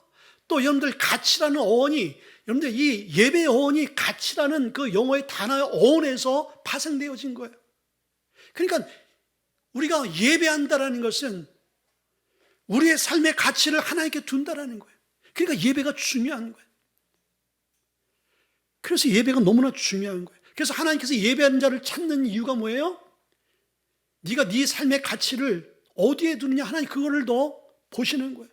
또 여러분들 가치라는 어원이, 여러분들 이 예배의 어원이 가치라는 그 영어의 단어의 어원에서 파생되어진 거예요. 그러니까 우리가 예배한다라는 것은 우리의 삶의 가치를 하나님께 둔다라는 거예요. 그러니까 예배가 중요한 거예요. 그래서 예배가 너무나 중요한 거예요. 그래서 하나님께서 예배하는 자를 찾는 이유가 뭐예요? 네가 네 삶의 가치를 어디에 두느냐, 하나님 그거를 더 보시는 거예요.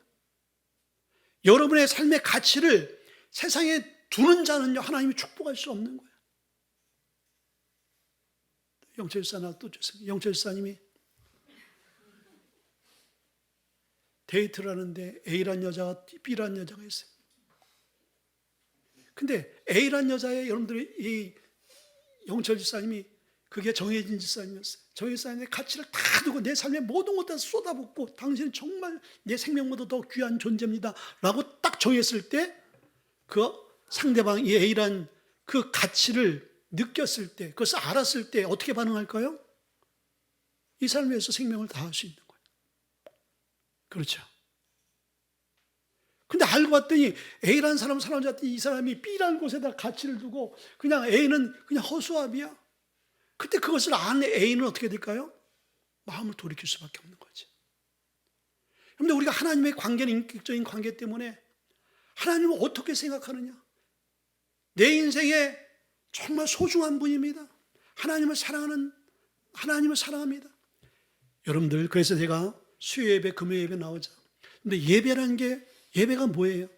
여러분의 삶의 가치를 세상에 두는 자는요, 하나님이 축복할 수 없는 거예요. 영철사 하나 또 주세요. 영철사님이 데이트를 하는데 A란 여자와 B란 여자가 있어요. 근데 A란 여자의, 여러분들이 이 영철 집사님이 그게 정혜진 집사님이었어요. 정혜진 집사님의 가치를 다 두고 내 삶의 모든 것을 다 쏟아붓고 당신은 정말 내 생명보다 더 귀한 존재입니다 라고 딱 정했을 때 그 상대방 이 A란 그 가치를 느꼈을 때, 그것을 알았을 때 어떻게 반응할까요? 이 사람을 위해서 생명을 다할 수 있는 거예요. 그렇죠. 근데 알고 봤더니 A라는 사람은 사람을 잡더니 이 사람이 B라는 곳에다 가치를 두고 그냥 A는 그냥 허수아비야. 그때 그것을 아는 A는 어떻게 될까요? 마음을 돌이킬 수밖에 없는 거지. 그런데 우리가 하나님의 관계는 인격적인 관계 때문에 하나님을 어떻게 생각하느냐? 내 인생에 정말 소중한 분입니다. 하나님을 사랑합니다. 여러분들, 그래서 제가 수요 예배, 금요 예배 나오자. 근데 예배라는 게, 예배가 뭐예요?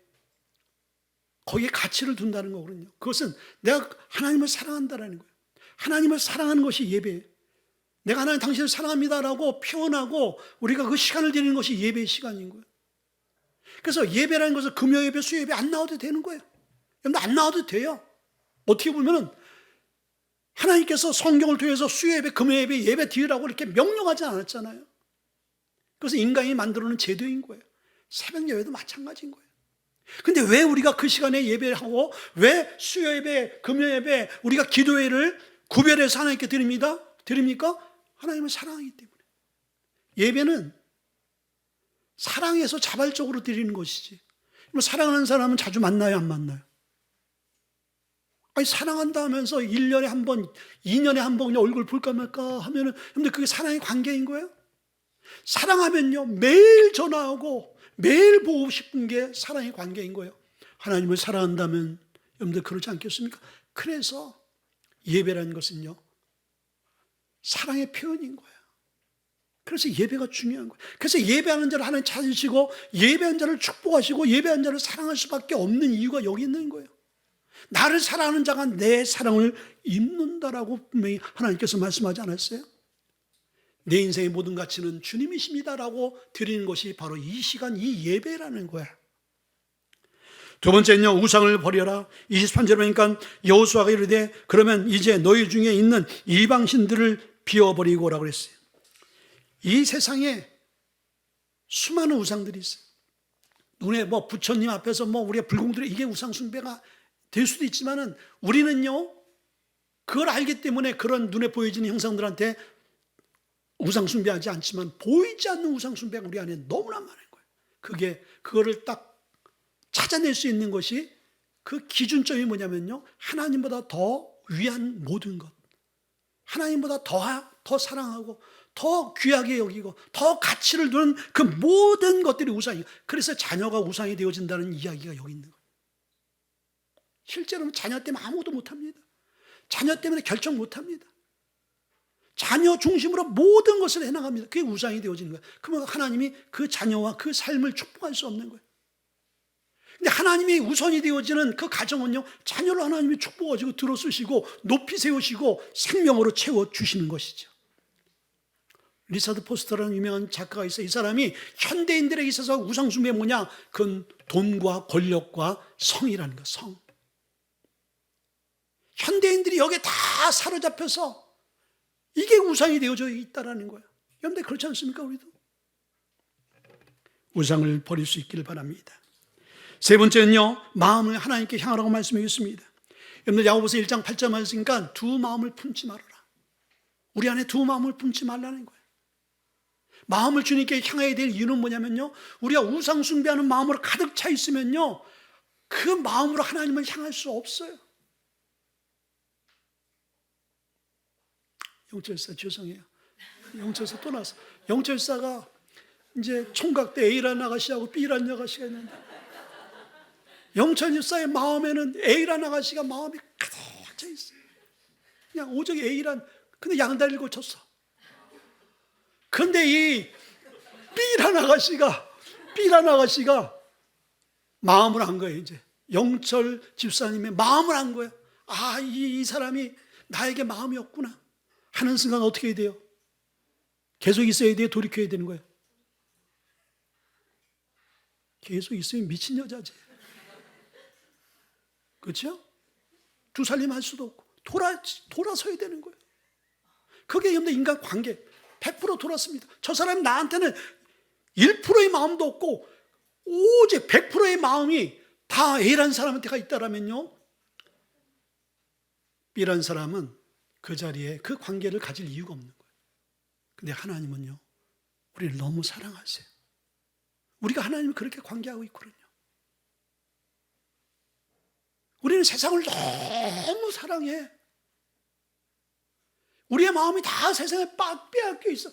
거기에 가치를 둔다는 거거든요. 그것은 내가 하나님을 사랑한다는 거예요. 하나님을 사랑하는 것이 예배예요. 내가 하나님 당신을 사랑합니다라고 표현하고 우리가 그 시간을 드리는 것이 예배의 시간인 거예요. 그래서 예배라는 것은 금요 예배, 수요 예배 안 나와도 되는 거예요. 여러분들 안 나와도 돼요. 어떻게 보면은 하나님께서 성경을 통해서 수요 예배, 금요 예배, 예배 드리라고 이렇게 명령하지 않았잖아요. 그래서 인간이 만들어놓은 제도인 거예요. 새벽 예배도 마찬가지인 거예요. 근데 왜 우리가 그 시간에 예배를 하고 왜 수요 예배, 금요 예배, 우리가 기도회를 구별해서 하나님께 드립니까? 하나님을 사랑하기 때문에. 예배는 사랑해서 자발적으로 드리는 것이지. 사랑하는 사람은 자주 만나요, 안 만나요? 아니, 사랑한다 하면서 1년에 한 번, 2년에 한 번 그냥 얼굴 볼까 말까 하면은, 근데 그게 사랑의 관계인 거예요? 사랑하면요, 매일 전화하고 매일 보고 싶은 게 사랑의 관계인 거예요. 하나님을 사랑한다면 여러분들 그러지 않겠습니까? 그래서 예배라는 것은요, 사랑의 표현인 거예요. 그래서 예배가 중요한 거예요. 그래서 예배하는 자를 하나님 찾으시고 예배하는 자를 축복하시고 예배하는 자를 사랑할 수밖에 없는 이유가 여기 있는 거예요. 나를 사랑하는 자가 내 사랑을 입는다라고 분명히 하나님께서 말씀하지 않았어요? 내 인생의 모든 가치는 주님이십니다라고 드리는 것이 바로 이 시간, 이 예배라는 거야. 두 번째는요, 우상을 버려라. 23절에 보니까 여호수아가 이르되 그러면 이제 너희 중에 있는 이방신들을 비워버리고라고 그랬어요. 이 세상에 수많은 우상들이 있어요. 눈에 부처님 앞에서 우리가 불공들이 이게 우상 숭배가 될 수도 있지만은 우리는요, 그걸 알기 때문에 그런 눈에 보여지는 형상들한테 우상 숭배하지 않지만 보이지 않는 우상 숭배가 우리 안에 너무나 많은 거예요. 그거를 딱 찾아낼 수 있는 것이 그 기준점이 뭐냐면요, 하나님보다 더 위한 모든 것, 하나님보다 더 사랑하고 더 귀하게 여기고 더 가치를 두는 그 모든 것들이 우상이에요. 그래서 자녀가 우상이 되어진다는 이야기가 여기 있는 거예요. 실제로는 자녀 때문에 아무것도 못합니다. 자녀 때문에 결정 못합니다. 자녀 중심으로 모든 것을 해나갑니다. 그게 우상이 되어지는 거예요. 그러면 하나님이 그 자녀와 그 삶을 축복할 수 없는 거예요. 근데 하나님이 우선이 되어지는 그 가정은요, 자녀를 하나님이 축복하시고 들어쓰시고 높이 세우시고 생명으로 채워주시는 것이죠. 리차드 포스터라는 유명한 작가가 있어요. 이 사람이 현대인들에게 있어서 우상숭배가 뭐냐? 그건 돈과 권력과 성이라는 거예요. 성. 현대인들이 여기에 다 사로잡혀서 이게 우상이 되어져 있다는 거예요. 여러분들 그렇지 않습니까? 우리도 우상을 버릴 수 있기를 바랍니다. 세 번째는요, 마음을 하나님께 향하라고 말씀해 있습니다. 여러분들 야고보서 1장 8절 말씀이니까 두 마음을 품지 말아라. 우리 안에 두 마음을 품지 말라는 거예요. 마음을 주님께 향해야 될 이유는 뭐냐면요, 우리가 우상 숭배하는 마음으로 가득 차 있으면요, 그 마음으로 하나님을 향할 수 없어요. 영철사 죄송해요. 영철사 또 나왔어. 영철사가 이제 총각 때 A라는 아가씨하고 B라는 아가씨가 있는데, 영철사의 마음에는 A라는 아가씨가 마음이 가득 차 있어요. 그냥 오직 근데 양다리를 고쳤어. 근데 이 B라는 아가씨가 마음을 한 거예요. 이제 영철 집사님의 마음을 한 거예요. 아, 이 사람이 나에게 마음이 없구나 하는 순간 어떻게 해야 돼요? 계속 있어야 돼요? 돌이켜야 되는 거예요? 계속 있으면 미친 여자지. 그렇죠? 두 살림 할 수도 없고 돌아서야 되는 거예요. 그게 여러분들 인간 관계 100% 돌았습니다. 저 사람이 나한테는 1%의 마음도 없고 오직 100%의 마음이 다 A라는 사람한테가 있다라면요, B라는 사람은 그 자리에 그 관계를 가질 이유가 없는 거예요. 근데 하나님은요, 우리를 너무 사랑하세요. 우리가 하나님을 그렇게 관계하고 있거든요. 우리는 세상을 너무 사랑해. 우리의 마음이 다 세상에 빼앗겨 있어.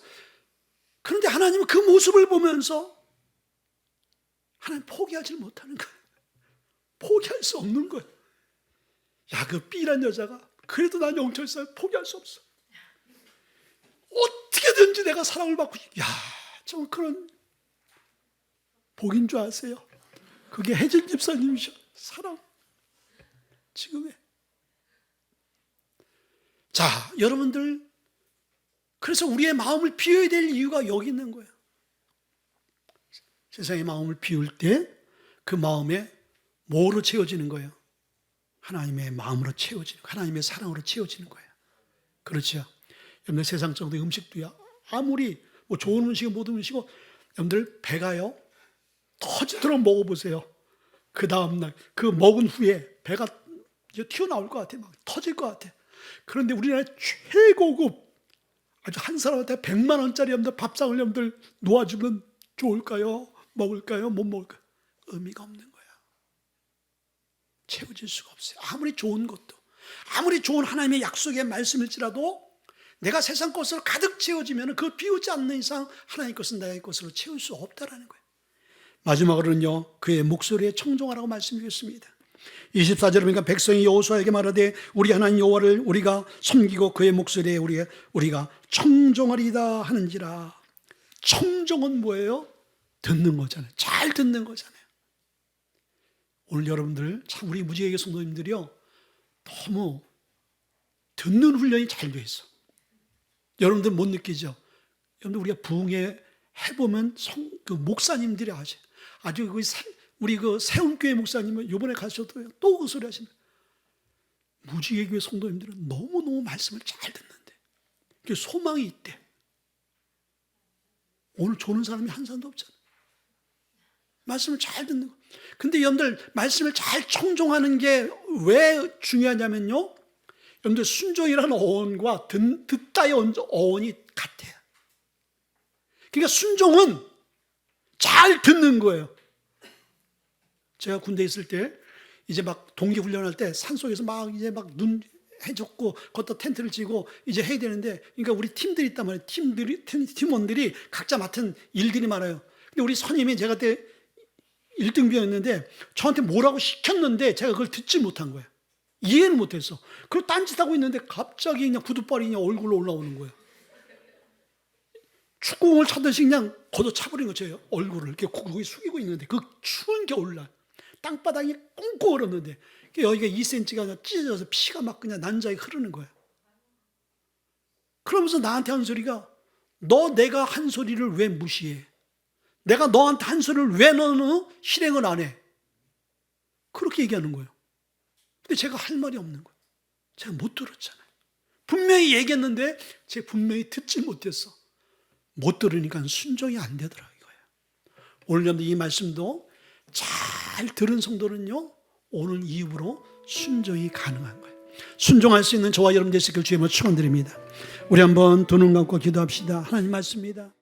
그런데 하나님은 그 모습을 보면서 하나님 포기하지 못하는 거예요. 포기할 수 없는 거예요. 야, 그 B란 여자가 그래도 난 영철사를 포기할 수 없어. 어떻게든지 내가 사랑을 받고 야, 좀 그런 복인 줄 아세요? 그게 혜진 집사님이셔. 사랑. 지금의. 자, 여러분들 그래서 우리의 마음을 비워야 될 이유가 여기 있는 거예요. 세상의 마음을 비울 때 그 마음에 뭐로 채워지는 거예요? 하나님의 마음으로 채워지는 거예요. 하나님의 사랑으로 채워지는 거예요. 그렇죠? 여러분들 세상적인 음식도요, 아무리 뭐 좋은 음식이 모든 음식이고, 여러분들 배가요 터지도록 먹어보세요. 그 다음날 그 먹은 후에 배가 이제 튀어나올 것 같아. 막 터질 것 같아. 그런데 우리나라의 최고급 아주 한 사람한테 100만 원짜리 여러분들 밥상을 여러분들 놓아주면 좋을까요? 먹을까요? 못 먹을까요? 의미가 없는 거야. 채워질 수가 없어요. 아무리 좋은 것도, 아무리 좋은 하나님의 약속의 말씀일지라도 내가 세상 것으로 가득 채워지면 그걸 비우지 않는 이상 하나님 것은 나의 것으로 채울 수 없다라는 거예요. 마지막으로는요, 그의 목소리에 청종하라고 말씀드렸습니다. 24절에 보니까 백성이 여호수아에게 말하되 우리 하나님 여호와를 우리가 섬기고 그의 목소리에 우리가 청종하리다 하는지라. 청종은 뭐예요? 듣는 거잖아요. 잘 듣는 거잖아요. 오늘 여러분들 참 우리 무지개교 성도님들이요, 너무 듣는 훈련이 잘 돼 있어. 여러분들 못 느끼죠? 여러분들 우리가 부흥회 해보면 그 목사님들이 아주 우리 그 세운교회 목사님은 이번에 가셔도 또 그 소리 하시는, 무지개교회 성도님들은 너무너무 말씀을 잘 듣는데 그 소망이 있대. 오늘 조는 사람이 한 사람도 없잖아. 말씀을 잘 듣는 거. 근데 여러분들 말씀을 잘 청종하는 게 왜 중요하냐면요, 여러분들 순종이라는 어원과 듣다의 어원이 같아요. 그러니까 순종은 잘 듣는 거예요. 제가 군대에 있을 때 이제 막 동기 훈련할 때 산속에서 막 이제 막 눈 해줬고 걷다 텐트를 치고 이제 해야 되는데, 그러니까 우리 팀들이 있단 말이에요. 팀원들이 각자 맡은 일들이 많아요. 근데 우리 선임이 제가 그때 1등병이었는데 저한테 뭐라고 시켰는데 제가 그걸 듣지 못한 거예요. 이해를 못했어. 그리고 딴짓하고 있는데 갑자기 그냥 구두발이 그냥 얼굴로 올라오는 거예요. 축구공을 차듯이 그냥 걷어차버린 거죠. 얼굴을 이렇게 고개 숙이고 있는데 그 추운 겨울날 땅바닥이 꽁꽁 얼었는데 여기가 2cm가 찢어져서 피가 막 그냥 난자에 흐르는 거예요. 그러면서 나한테 한 소리가, 너 내가 한 소리를 왜 무시해? 내가 너한테 한 소리를 왜 너는 실행을 안 해? 그렇게 얘기하는 거예요. 근데 제가 할 말이 없는 거예요. 제가 못 들었잖아요. 분명히 얘기했는데 제가 분명히 듣지 못했어. 못 들으니까 순종이 안 되더라 이거예요. 오늘 여러분들 이 말씀도 잘 들은 성도는요, 오늘 이후로 순종이 가능한 거예요. 순종할 수 있는 저와 여러분 되시길 주님을 축원드립니다. 우리 한번 두 눈 감고 기도합시다. 하나님 말씀입니다.